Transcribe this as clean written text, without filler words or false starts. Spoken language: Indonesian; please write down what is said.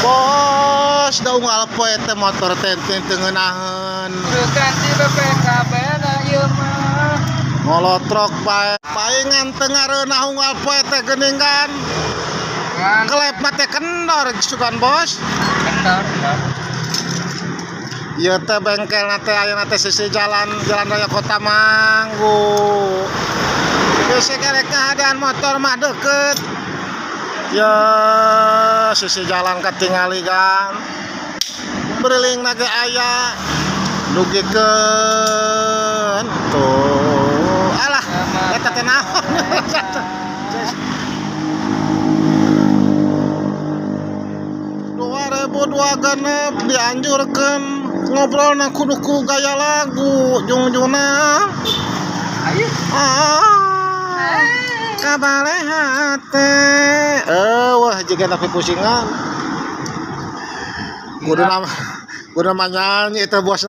Bos, da unggal poe teh motor teh teu ngeunaheun. Terus ganti BPKB na ieu mah. Ngolotrok bae. Paingan teu ngareunah unggal poe teh geuningan. Ngan Kelep mah teh kendor sugan bos. kendor. Ieu teh bengkel teh ayeuna teh sisi jalan raya Kota Manggu. Geus segere keadaan motor mah deukeut. Ya sisi jalan katinggaligan. Beureling na ge aya. Dugikeun tuh. Alah, eta teh naon? 2026 dianjurkeun ngobrolna kudu ku gaya lagu jungjuna. Ayo. Kabaleha teh wah jiga tapi pusingan kudu nama nyanyi itu bos.